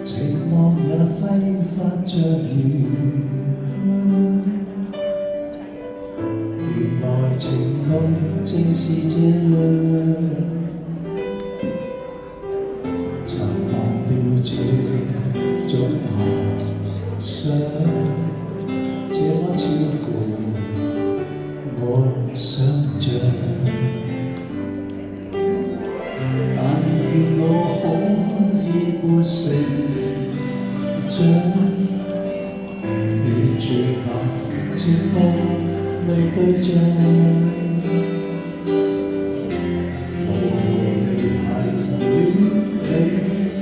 情望也揮發着餘香，原來情動正是這樣，曾忘掉這種遐想，這麼超乎我想像，但願我可以活成像沿住那星空未對象，無離係戀你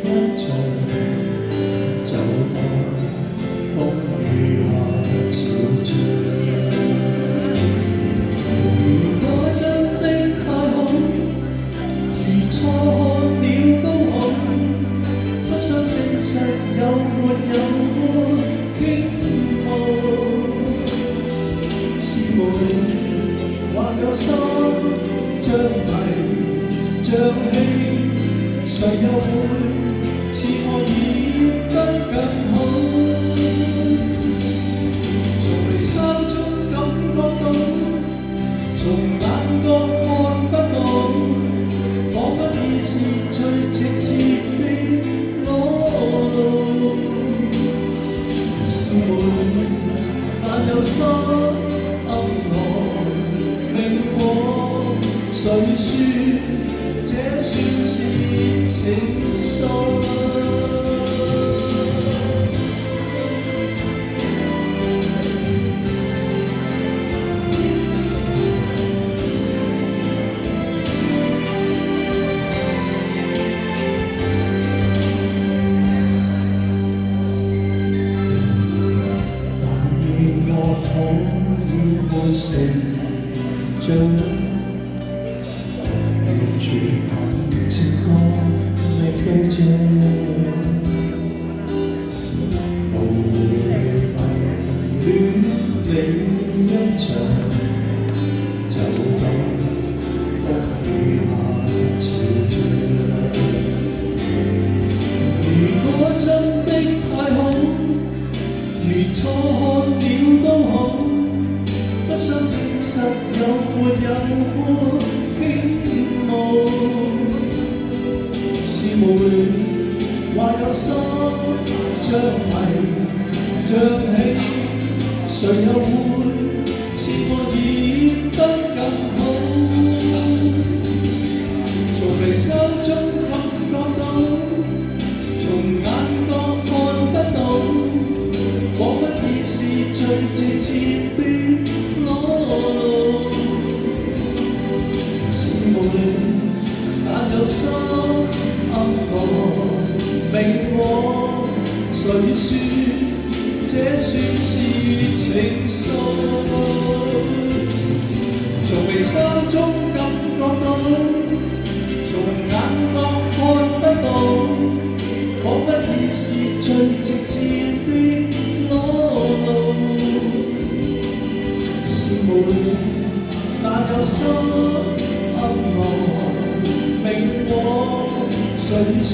一場，就當風雨下潮漲。如果真的太好，如錯看了都好，不想證實有沒有過傾慕。是無力或有心，像迷像戲，誰又會似我演得更好？從離殤中感覺到，從眼角看不到，彷彿已是最直接的裸露。是無力但有心，暗來明我，誰說這算是情愫？成長，沿住那情歌未對象，無謂迷戀你一場，就當風雨下潮漲。如果真的太好，如錯看了都好，不想證實有沒有過傾慕。是無力或有心，像迷像戲，誰又會似我演得更好？從離殤中感覺到，從眼角看不到，彷彿已是最直接的裸露。是無力但有心，暗來明我，誰說這算是情愫？從離殤中感覺到，從眼角看不到，彷彿已是最直接的裸露。是無力但有心，暗來明我，誰說